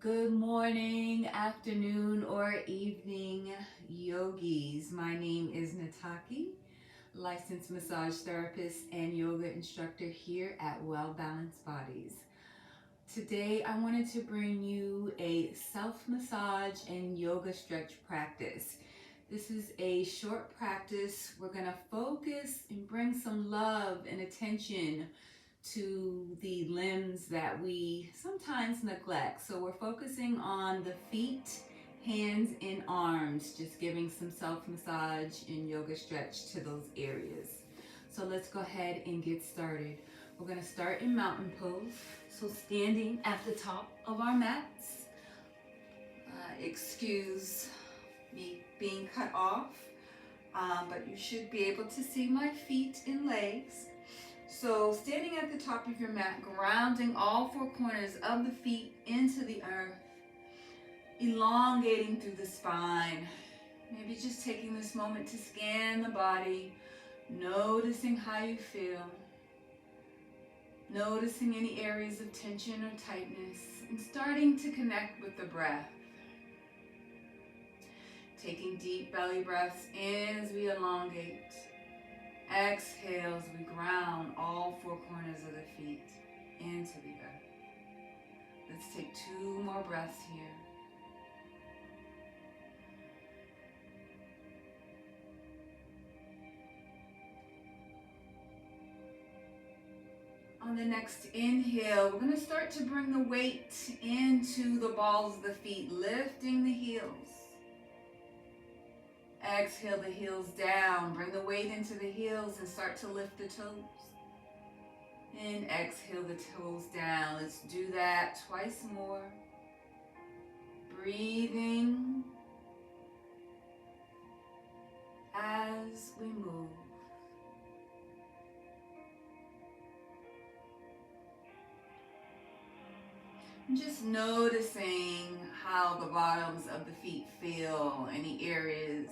Good morning, afternoon, or evening, yogis. My name is Nataki, licensed massage therapist and yoga instructor here at Well Balanced Bodies. Today, I wanted to bring you a self-massage and yoga stretch practice. This is a short practice. We're going to focus and bring some love and attention to the limbs that we sometimes neglect. So we're focusing on the feet, hands, and arms, just giving some self-massage and yoga stretch to those areas. So let's go ahead and get started. We're going to start in mountain pose. So standing at the top of our mats. Excuse me being cut off, but you should be able to see my feet and legs. So standing at the top of your mat, grounding all four corners of the feet into the earth, elongating through the spine. Maybe just taking this moment to scan the body, noticing how you feel, noticing any areas of tension or tightness, and starting to connect with the breath. Taking deep belly breaths in as we elongate. Exhale as we ground all four corners of the feet into the earth. Let's take 2 more breaths here. On the next inhale, we're going to start to bring the weight into the balls of the feet, lifting the heels. Exhale the heels down, bring the weight into the heels and start to lift the toes. And exhale the toes down. Let's do that twice more. Breathing as we move. And just noticing how the bottoms of the feet feel, any areas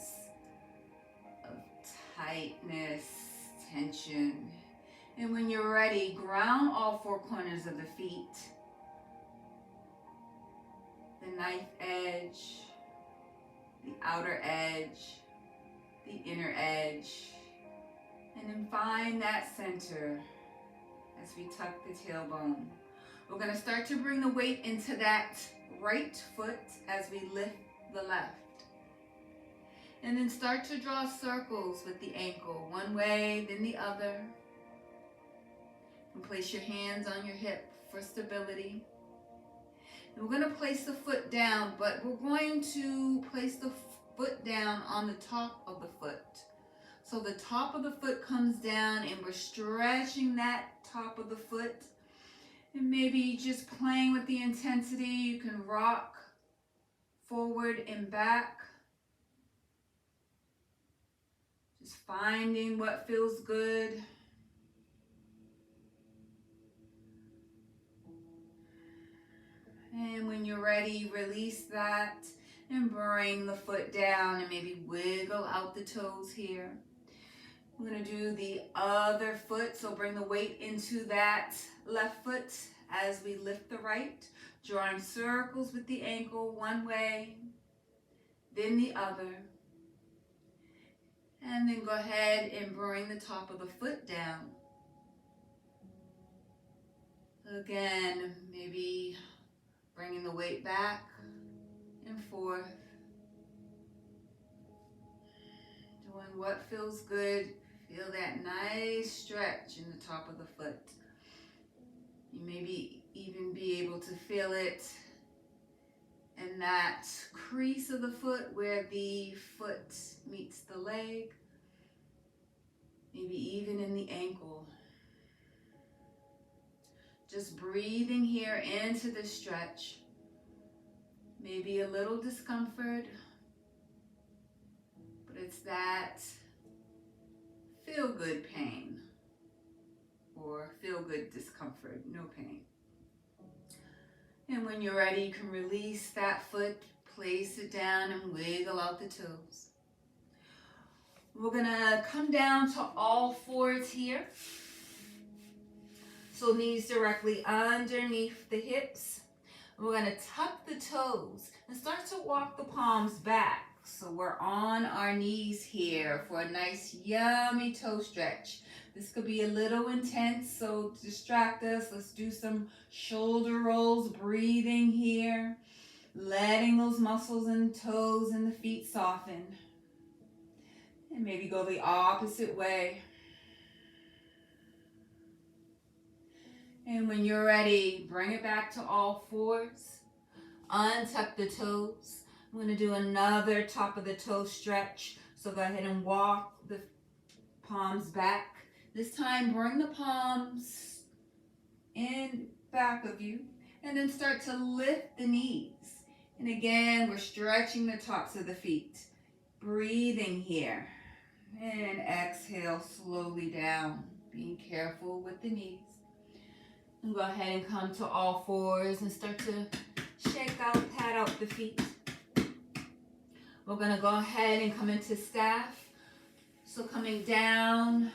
of tightness, tension. And when you're ready, ground all four corners of the feet. The knife edge, the outer edge, the inner edge. And then find that center as we tuck the tailbone. We're going to start to bring the weight into that right foot as we lift the left. And then start to draw circles with the ankle, one way, then the other. And place your hands on your hip for stability. And we're going to place the foot down, but we're going to place the foot down on the top of the foot. So the top of the foot comes down and we're stretching that top of the foot. And maybe just playing with the intensity, you can rock forward and back. Just finding what feels good. And when you're ready, release that and bring the foot down and maybe wiggle out the toes here. We're going to do the other foot, so bring the weight into that left foot as we lift the right, drawing circles with the ankle one way, then the other. And then go ahead and bring the top of the foot down. Again, maybe bringing the weight back and forth. Doing what feels good. Feel that nice stretch in the top of the foot. You maybe even be able to feel it in that crease of the foot where the foot meets the leg. Maybe even in the ankle. Just breathing here into the stretch. Maybe a little discomfort, but it's that feel-good pain or feel-good discomfort, no pain. And when you're ready, you can release that foot, place it down and wiggle out the toes. We're gonna come down to all fours here. So knees directly underneath the hips. We're going to tuck the toes and start to walk the palms back. So we're on our knees here for a nice yummy toe stretch. This could be a little intense, so to distract us, let's do some shoulder rolls, breathing here, letting those muscles and toes and the feet soften. And maybe go the opposite way. And when you're ready, bring it back to all fours. Untuck the toes. I'm going to do another top of the toe stretch. So go ahead and walk the palms back. This time, bring the palms in back of you. And then start to lift the knees. And again, we're stretching the tops of the feet. Breathing here. And exhale slowly down. Being careful with the knees. And go ahead and come to all fours and start to shake out, pat out the feet. We're going to go ahead and come into staff. So coming down,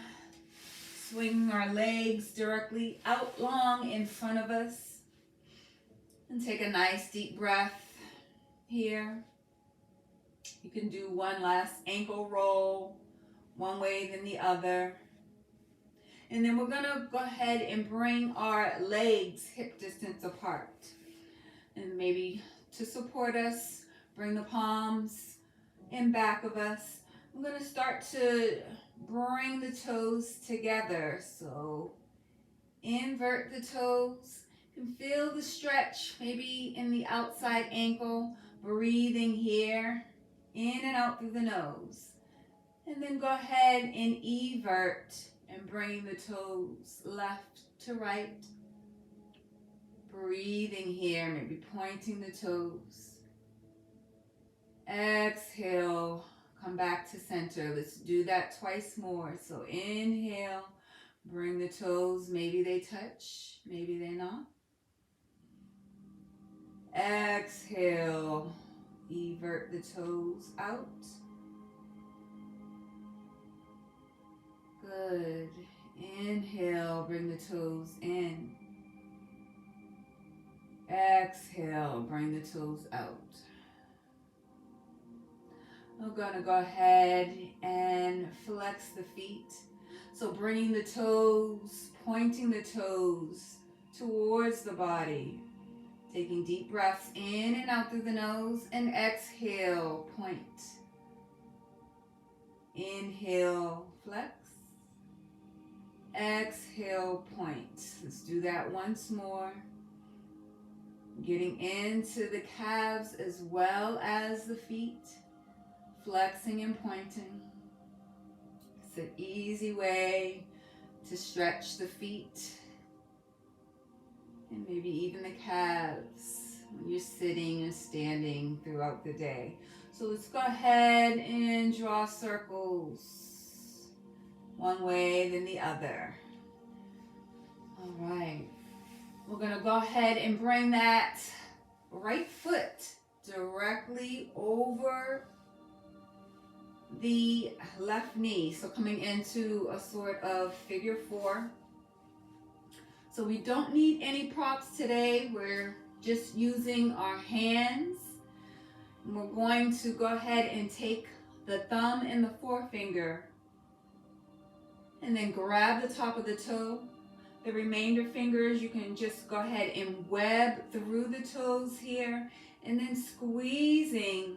swinging our legs directly out long in front of us. And take a nice deep breath here. You can do one last ankle roll, one way then the other. And then we're going to go ahead and bring our legs hip distance apart. And maybe to support us, bring the palms in back of us. I'm going to start to bring the toes together. So invert the toes. You can feel the stretch maybe in the outside ankle. Breathing here, in and out through the nose. And then go ahead and evert. And bring the toes left to right. Breathing here, maybe pointing the toes. Exhale, come back to center. Let's do that twice more. So inhale, bring the toes. Maybe they touch, maybe they not. Exhale, evert the toes out. Good. Inhale, bring the toes in. Exhale, bring the toes out. We're going to go ahead and flex the feet. So bringing the toes, pointing the toes towards the body. Taking deep breaths in and out through the nose and exhale, point. Inhale, flex. Exhale, point. Let's do that once more. Getting into the calves as well as the feet. Flexing and pointing. It's an easy way to stretch the feet. And maybe even the calves when you're sitting and standing throughout the day. So let's go ahead and draw circles. One way, then the other. All right. We're going to go ahead and bring that right foot directly over the left knee. So coming into a sort of figure four. So we don't need any props today. We're just using our hands. And we're going to go ahead and take the thumb and the forefinger and then grab the top of the toe. The remainder fingers, you can just go ahead and web through the toes here and then squeezing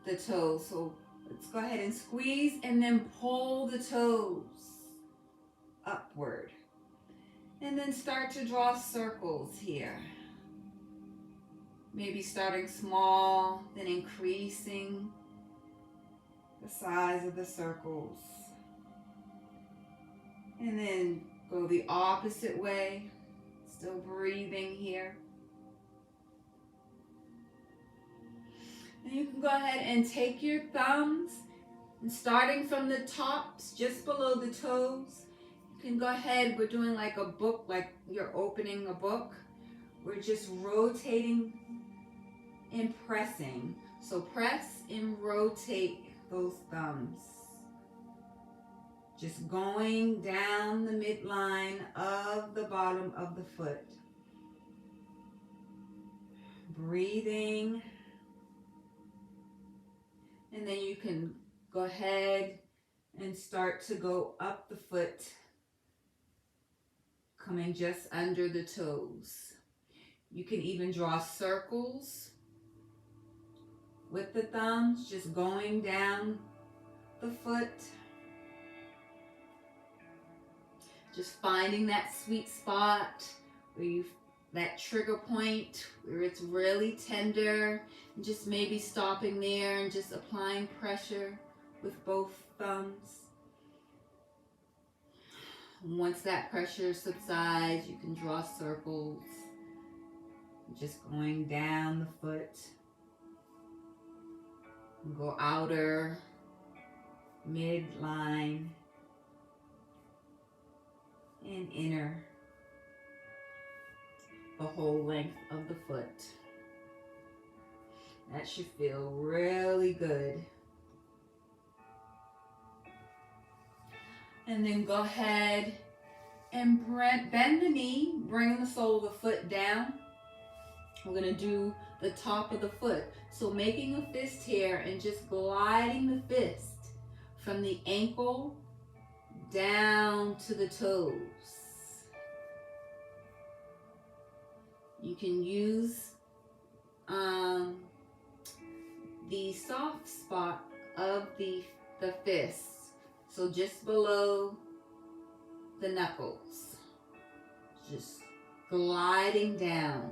the toes. So let's go ahead and squeeze and then pull the toes upward. And then start to draw circles here. Maybe starting small, then increasing the size of the circles. And then go the opposite way, still breathing here. And you can go ahead and take your thumbs and starting from the tops, just below the toes, you can go ahead, we're doing like a book, like you're opening a book. We're just rotating and pressing. So press and rotate those thumbs. Just going down the midline of the bottom of the foot. breathing. And then you can go ahead and start to go up the foot, coming just under the toes. You can even draw circles with the thumbs, just going down the foot. Just finding that sweet spot where that trigger point where it's really tender, and just maybe stopping there and just applying pressure with both thumbs. Once that pressure subsides, you can draw circles, just going down the foot. And go outer, midline, and inner, the whole length of the foot. That should feel really good. And then go ahead and bend the knee, bring the sole of the foot down. We're going to do the top of the foot. So making a fist here and just gliding the fist from the ankle down to the toes. You can use the soft spot of the fist, so just below the knuckles, just gliding down.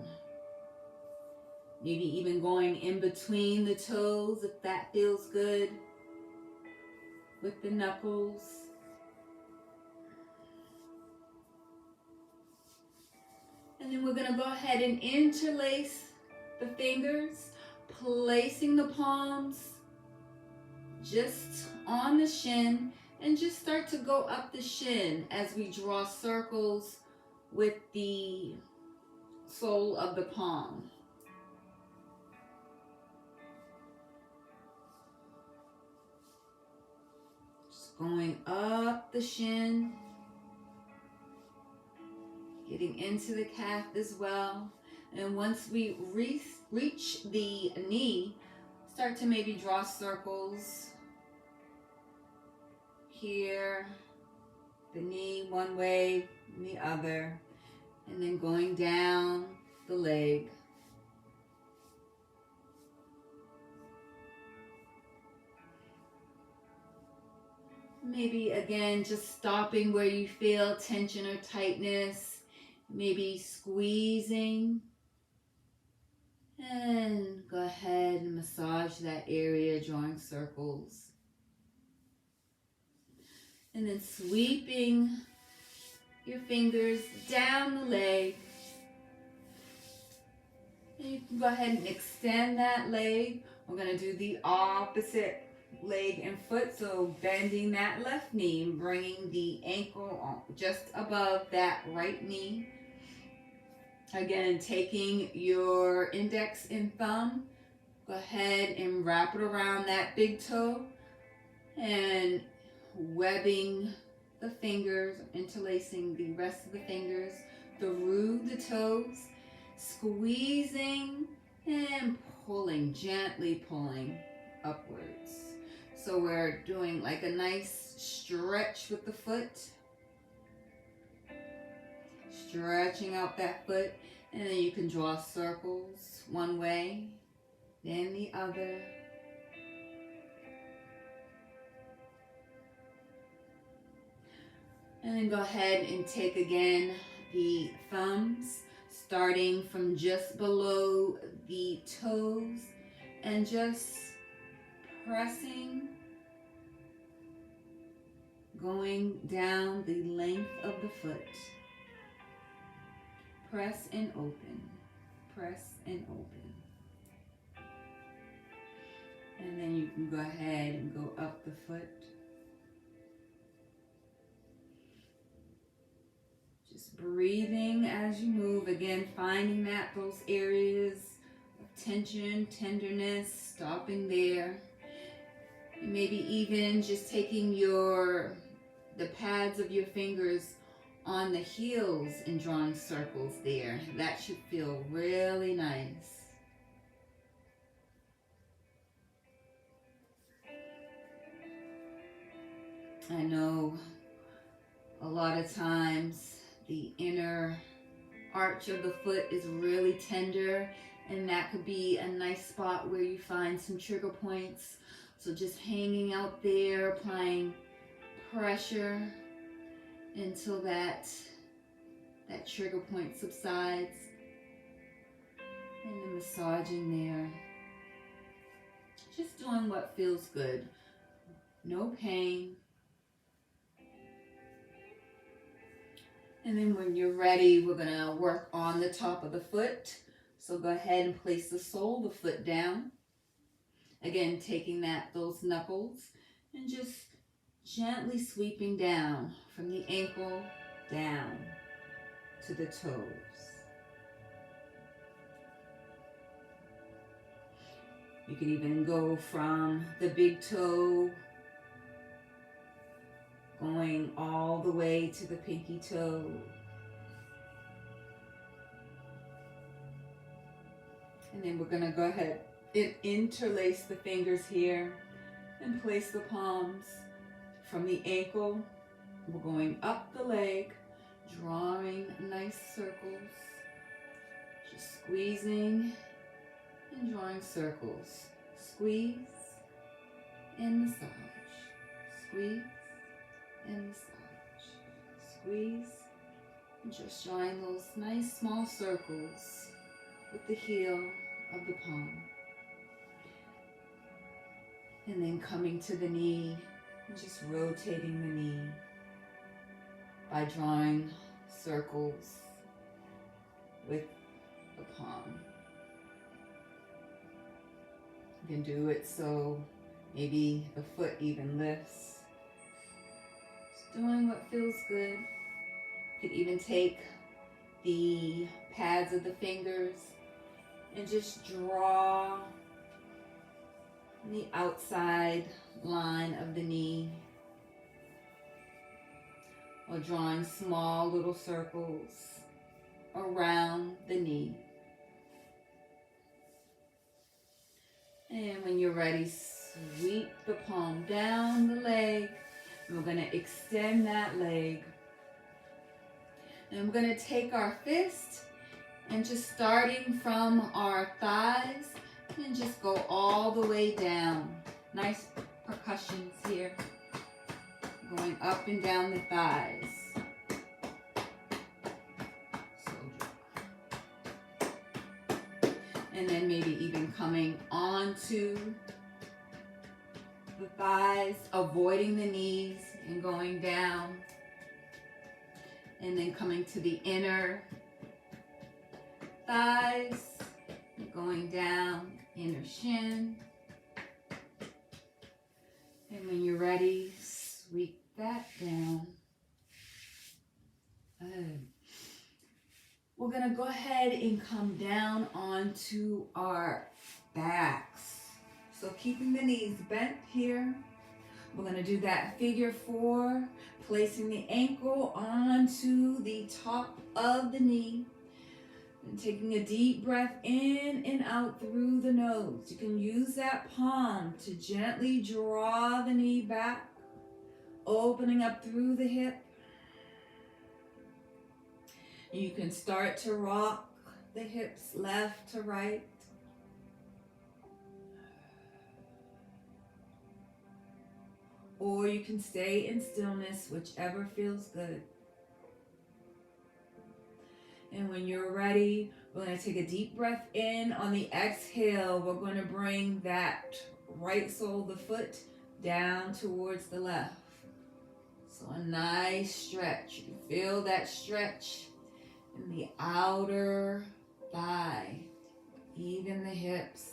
Maybe even going in between the toes if that feels good with the knuckles. And then we're going to go ahead and interlace the fingers, placing the palms just on the shin, and just start to go up the shin as we draw circles with the sole of the palm. Just going up the shin, getting into the calf as well. And once we reach the knee, start to maybe draw circles here, the knee one way and the other, and then going down the leg. Maybe again, just stopping where you feel tension or tightness, maybe squeezing, and go ahead and massage that area, drawing circles. And then sweeping your fingers down the leg. And you can go ahead and extend that leg. We're going to do the opposite leg and foot. So bending that left knee and bringing the ankle just above that right knee. Again, taking your index and thumb, go ahead and wrap it around that big toe and webbing the fingers, interlacing the rest of the fingers through the toes, squeezing and pulling, gently pulling upwards. So we're doing like a nice stretch with the foot, stretching out that foot, and then you can draw circles one way, then the other. And then go ahead and take again the thumbs, starting from just below the toes and just pressing, going down the length of the foot. Press and open, press and open. And then you can go ahead and go up the foot. Just breathing as you move. Again, finding those areas of tension, tenderness, stopping there. And maybe even just taking the pads of your fingers on the heels and drawing circles there. That should feel really nice. I know a lot of times the inner arch of the foot is really tender, and that could be a nice spot where you find some trigger points. So just hanging out there, applying pressure until that trigger point subsides, and then massaging there. Just doing what feels good. No pain. And then when you're ready, we're gonna work on the top of the foot. So go ahead and place the sole of the foot down. Again, taking those knuckles and just gently sweeping down from the ankle down to the toes. You can even go from the big toe going all the way to the pinky toe. And then we're going to go ahead and interlace the fingers here and place the palms from the ankle. We're going up the leg, drawing nice circles, just squeezing and drawing circles. Squeeze and massage. Squeeze and massage. Squeeze and just drawing those nice small circles with the heel of the palm. And then coming to the knee and just rotating the knee by drawing circles with the palm. You can do it so maybe the foot even lifts. Just doing what feels good. You could even take the pads of the fingers and just draw the outside line of the knee, or drawing small little circles around the knee. And when you're ready, sweep the palm down the leg. And we're going to extend that leg. And we're going to take our fist and just starting from our thighs and just go all the way down. Nice percussions here. Going up and down the thighs. And then maybe even coming onto the thighs, avoiding the knees and going down. And then coming to the inner thighs, going down, inner shin. And when you're ready, sweep that down. We're going to go ahead and come down onto our backs. So keeping the knees bent here. We're going to do that figure 4, placing the ankle onto the top of the knee. And taking a deep breath in and out through the nose. You can use that palm to gently draw the knee back, opening up through the hip. You can start to rock the hips left to right. Or you can stay in stillness, whichever feels good. And when you're ready, we're going to take a deep breath in. On the exhale, we're going to bring that right sole of the foot down towards the left. So a nice stretch. You can feel that stretch in the outer thigh, even the hips.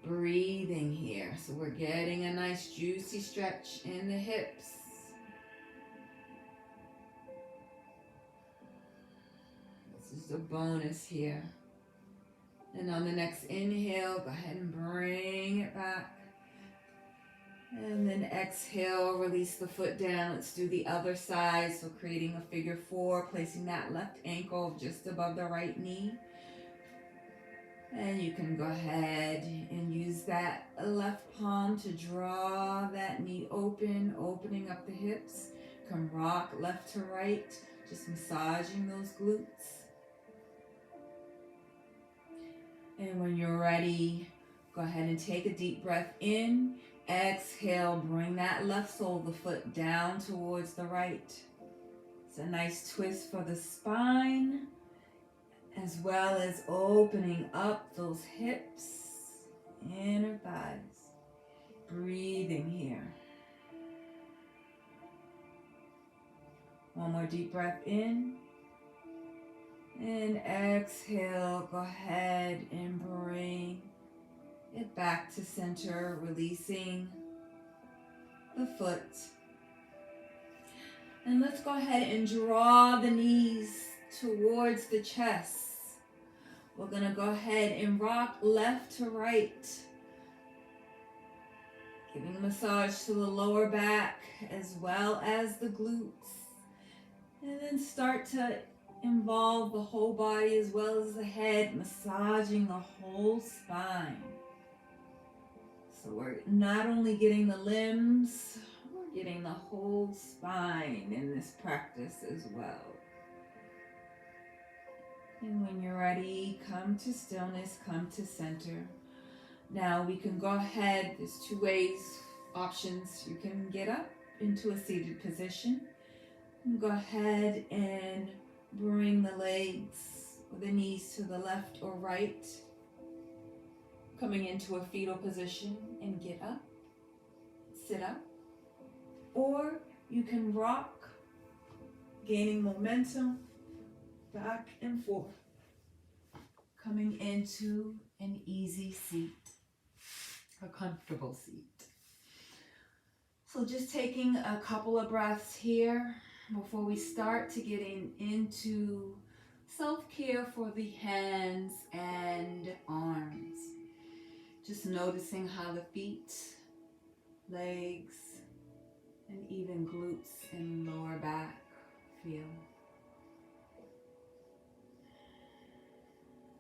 Breathing here. So we're getting a nice juicy stretch in the hips. This is a bonus here. And on the next inhale, go ahead and bring it back. And then exhale, release the foot down. Let's do the other side. So creating a figure 4, placing that left ankle just above the right knee. And you can go ahead and use that left palm to draw that knee open, opening up the hips. You can rock left to right, just massaging those glutes. And when you're ready, go ahead and take a deep breath in. Exhale, bring that left sole of the foot down towards the right. It's a nice twist for the spine, as well as opening up those hips, inner thighs. Breathing here. One more deep breath in. And exhale, go ahead and bring it back to center, releasing the foot. And let's go ahead and draw the knees towards the chest. We're going to go ahead and rock left to right, giving a massage to the lower back as well as the glutes. And then start to involve the whole body as well as the head, massaging the whole spine. So we're not only getting the limbs, we're getting the whole spine in this practice as well. And when you're ready, come to stillness, come to center. Now we can go ahead, there's two options. You can get up into a seated position. And go ahead and bring the legs or the knees to the left or right, coming into a fetal position, and get up, sit up. Or you can rock, gaining momentum, back and forth, coming into an easy seat, a comfortable seat. So just taking a couple of breaths here before we start to getting into self-care for the hands and arms. Just noticing how the feet, legs, and even glutes and lower back feel.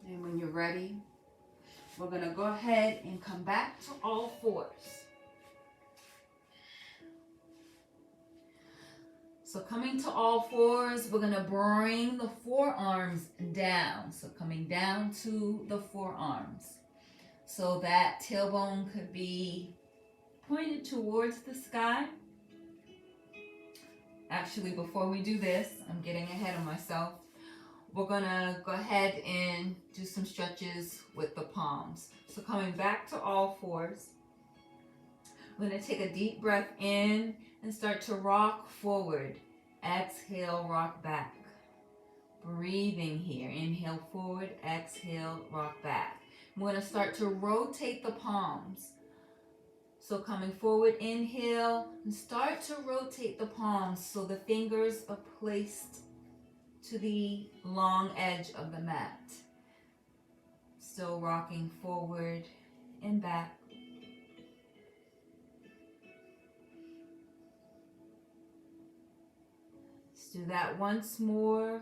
And when you're ready, we're going to go ahead and come back to all fours. So coming to all fours, we're going to bring the forearms down. So coming down to the forearms. So that tailbone could be pointed towards the sky. Actually, before we do this, I'm getting ahead of myself. We're going to go ahead and do some stretches with the palms. So coming back to all fours, we're going to take a deep breath in and start to rock forward. Exhale, rock back. Breathing here. Inhale forward, exhale, rock back. I'm going to start to rotate the palms. So coming forward, inhale, and start to rotate the palms so the fingers are placed to the long edge of the mat. Still rocking forward and back. Let's do that once more.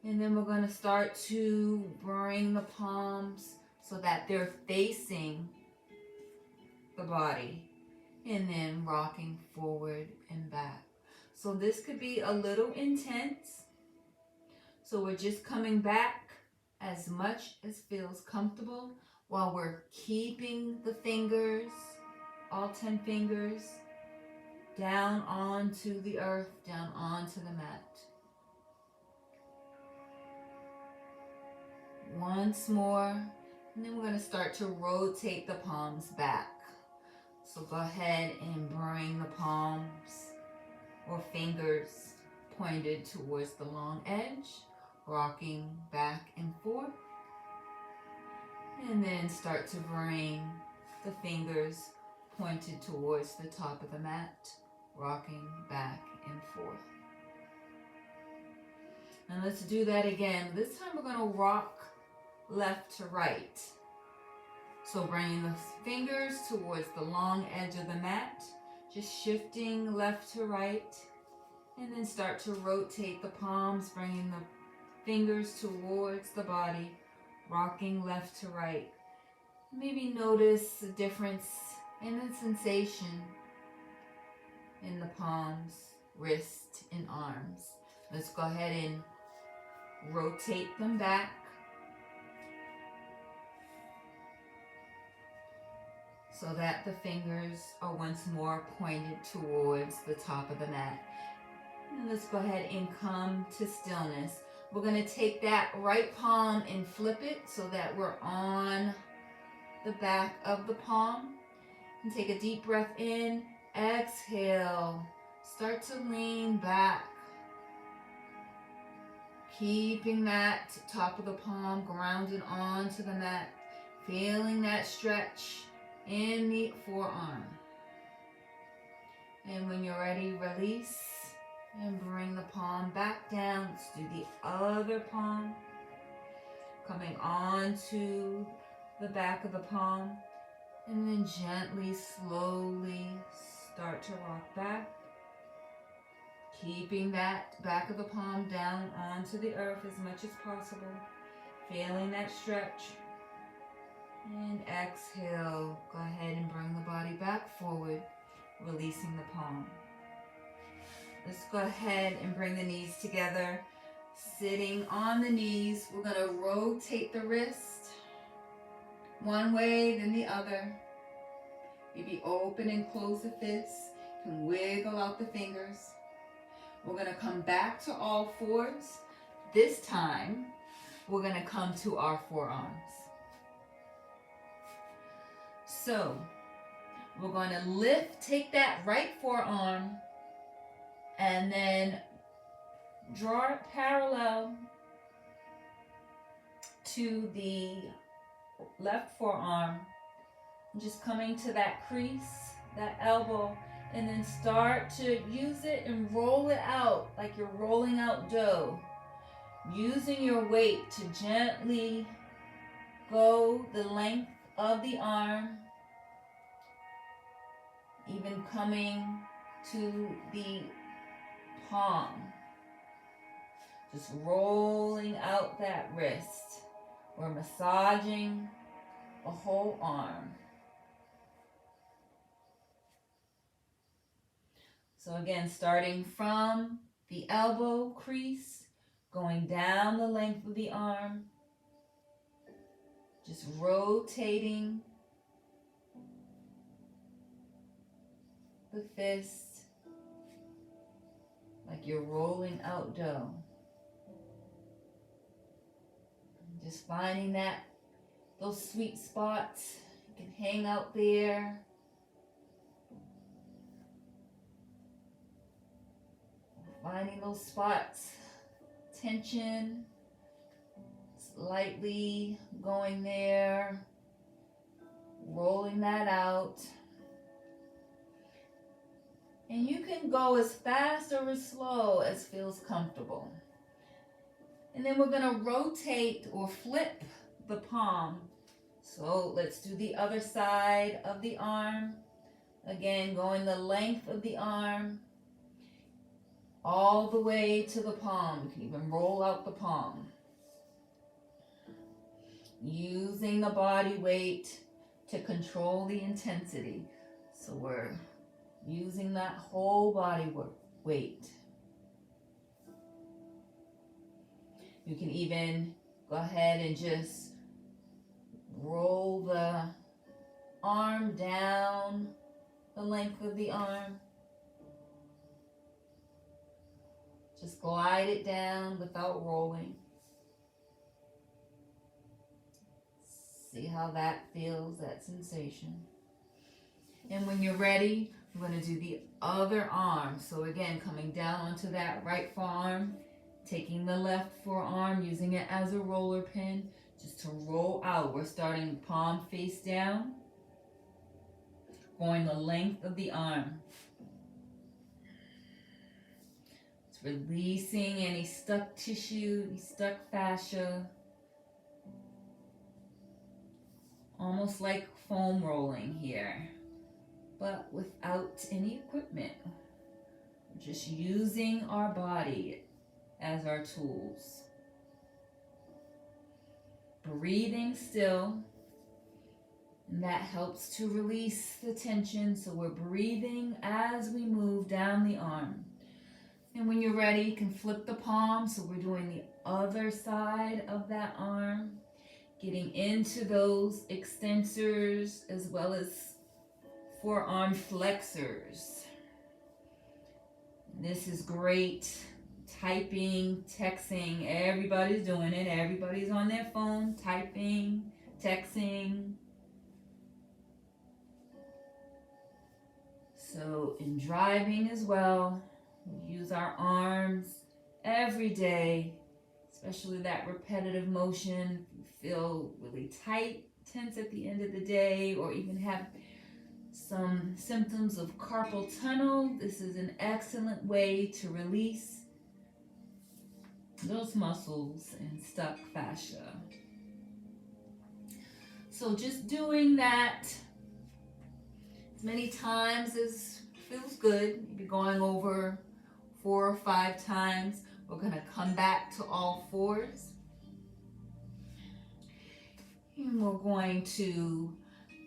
And then we're going to start to bring the palms so that they're facing the body. And then rocking forward and back. So this could be a little intense. So we're just coming back as much as feels comfortable while we're keeping the fingers, all 10 fingers, down onto the earth, down onto the mat. Once more, and then we're going to start to rotate the palms back. So go ahead and bring the palms or fingers pointed towards the long edge, rocking back and forth. And then start to bring the fingers pointed towards the top of the mat, rocking back and forth. And let's do that again. This time we're going to rock left to right. So bringing the fingers towards the long edge of the mat, just shifting left to right, and then start to rotate the palms, bringing the fingers towards the body, rocking left to right. Maybe notice a difference in the sensation in the palms, wrist, and arms. Let's go ahead and rotate them back. So that the fingers are once more pointed towards the top of the mat. And let's go ahead and come to stillness. We're going to take that right palm and flip it so that we're on the back of the palm. And take a deep breath in. Exhale. Start to lean back. Keeping that top of the palm grounded onto the mat. Feeling that stretch in the forearm. And when you're ready, release and bring the palm back down. Let's do the other palm. Coming onto the back of the palm. And then gently, slowly start to rock back. Keeping that back of the palm down onto the earth as much as possible. Feeling that stretch. And exhale. Go ahead and bring the body back forward, releasing the palm. Let's go ahead and bring the knees together. Sitting on the knees, we're going to rotate the wrist one way, then the other. Maybe open and close the fists. You can wiggle out the fingers. We're going to come back to all fours. This time, we're going to come to our forearms. So, we're going to lift, take that right forearm, and then draw it parallel to the left forearm. Just coming to that crease, that elbow, and then start to use it and roll it out like you're rolling out dough. Using your weight to gently go the length of the arm, even coming to the palm. Just rolling out that wrist. We're massaging a whole arm. So again, starting from the elbow crease, going down the length of the arm, just rotating the fist like you're rolling out dough. Just finding those sweet spots. You can hang out there. Finding those spots, tension, slightly going there, rolling that out. And you can go as fast or as slow as feels comfortable. And then we're going to rotate or flip the palm. So let's do the other side of the arm. Again, going the length of the arm all the way to the palm. You can even roll out the palm. Using the body weight to control the intensity. So we're using that whole body weight. You can even go ahead and just roll the arm down the length of the arm. Just glide it down without rolling. See how that feels, that sensation. And when you're ready, we're going to do the other arm. So again, coming down onto that right forearm, taking the left forearm, using it as a roller pin, just to roll out. We're starting palm face down, going the length of the arm. It's releasing any stuck tissue, any stuck fascia. Almost like foam rolling here, but without any equipment. We're just using our body as our tools. breathing still. And that helps to release the tension. So we're breathing as we move down the arm. And when you're ready, you can flip the palm. So we're doing the other side of that arm. Getting into those extensors as well as forearm flexors. This is great. Typing, texting, everybody's doing it. Everybody's on their phone, typing, texting. So in driving as well, we use our arms every day, especially that repetitive motion. If you feel really tight, tense at the end of the day, or even have some symptoms of carpal tunnel, this is an excellent way to release those muscles and stuck fascia. So just doing that as many times as feels good. Maybe going over 4 or 5 times. We're going to come back to all fours. And we're going to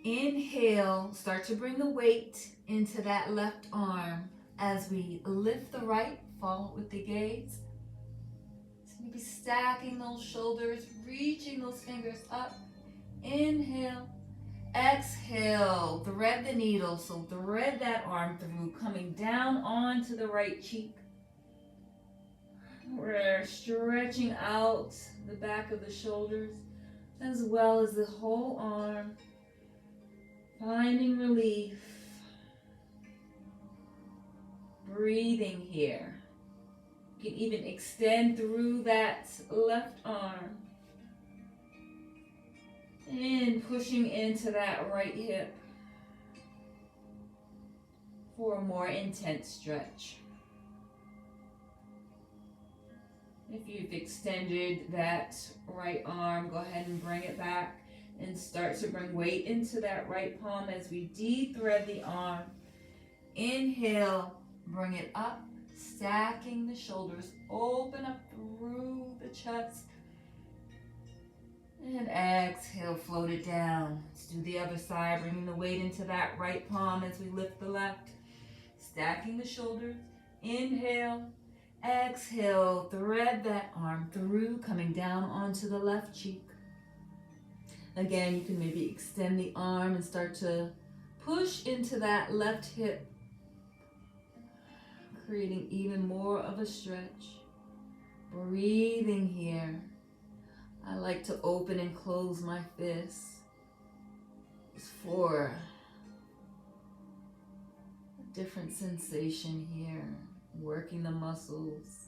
inhale, start to bring the weight into that left arm as we lift the right, follow with the gaze. So maybe stacking those shoulders, reaching those fingers up. Inhale, exhale, thread the needle. So thread that arm through, coming down onto the right cheek. We're stretching out the back of the shoulders as well as the whole arm. Finding relief. Breathing here. You can even extend through that left arm. And pushing into that right hip for a more intense stretch. If you've extended that right arm, go ahead and bring it back and start to bring weight into that right palm as we de-thread the arm. Inhale, bring it up, stacking the shoulders, open up through the chest. And exhale, float it down. Let's do the other side, bringing the weight into that right palm as we lift the left. Stacking the shoulders. Inhale, exhale, thread that arm through, coming down onto the left cheek. Again, you can maybe extend the arm and start to push into that left hip, creating even more of a stretch. Breathing here. I like to open and close my fists for a different sensation here. Working the muscles,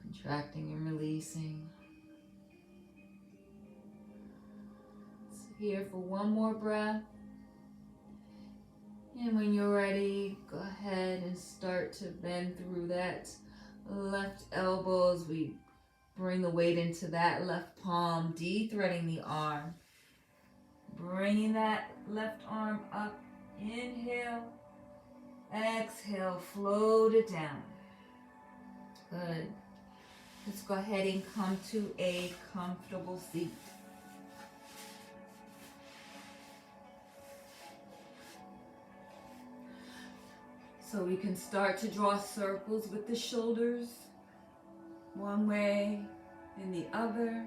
contracting and releasing. So here for one more breath. And when you're ready, go ahead and start to bend through that left elbow as we bring the weight into that left palm, de-threading the arm. Bringing that left arm up. Inhale. Exhale, float it down. Good. Let's go ahead and come to a comfortable seat. So we can start to draw circles with the shoulders, one way and the other.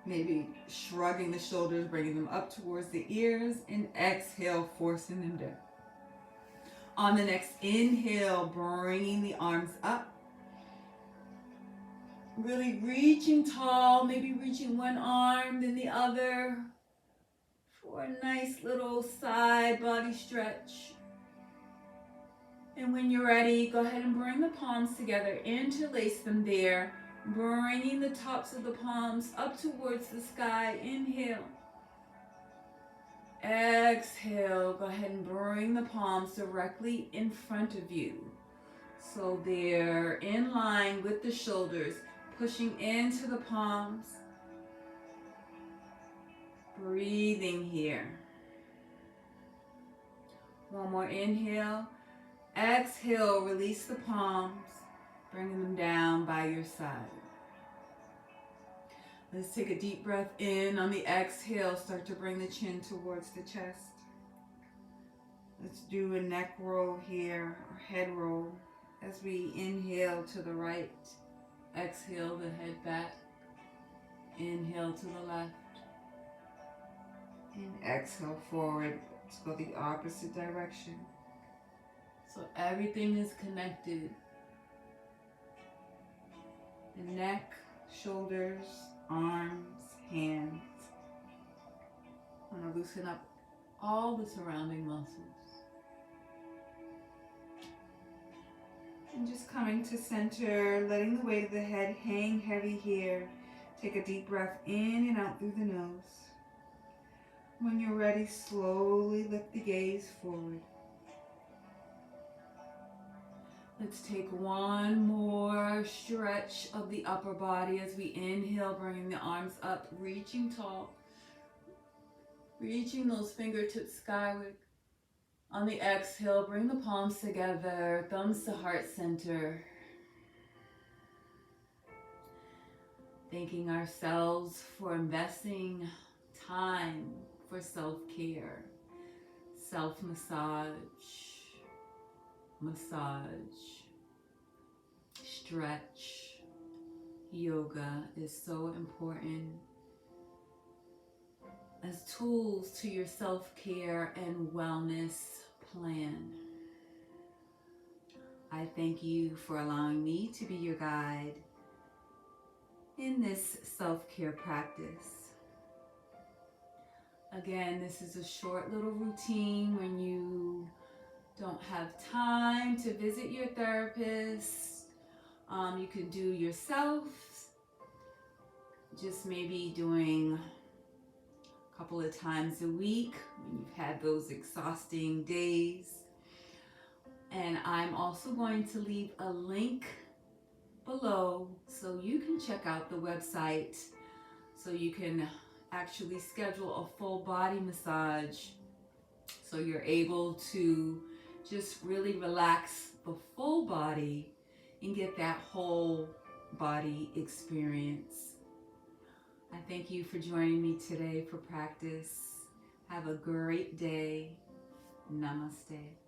Maybe shrugging the shoulders, bringing them up towards the ears, and exhale, forcing them down. On the next inhale, bringing the arms up. Really reaching tall, maybe reaching one arm, then the other, for a nice little side body stretch. And when you're ready, go ahead and bring the palms together, interlace them there, bringing the tops of the palms up towards the sky. Inhale. Exhale. Go ahead and bring the palms directly in front of you. So they're in line with the shoulders, pushing into the palms. Breathing here. One more inhale. Exhale, release the palms. bringing them down by your side. Let's take a deep breath in. On the exhale, start to bring the chin towards the chest. Let's do a neck roll here, or head roll. As we inhale to the right, exhale the head back. Inhale to the left. And exhale forward. Let's go the opposite direction. So everything is connected. The neck, shoulders, arms, hands. I want to loosen up all the surrounding muscles. And just coming to center, letting the weight of the head hang heavy here. Take a deep breath in and out through the nose. When you're ready, slowly lift the gaze forward. Let's take one more stretch of the upper body as we inhale, bringing the arms up, reaching tall. Reaching those fingertips skyward. On the exhale, bring the palms together, thumbs to heart center. Thanking ourselves for investing time for self-care, self-massage, massage, stretch. Yoga is so important as tools to your self-care and wellness plan. I thank you for allowing me to be your guide in this self-care practice. Again, this is a short little routine when you don't have time to visit your therapist. You can do yourself, just maybe doing couple of times a week when you've had those exhausting days. And I'm also going to leave a link below so you can check out the website so you can actually schedule a full body massage so you're able to just really relax the full body and get that whole body experience. I thank you for joining me today for practice. Have a great day. Namaste.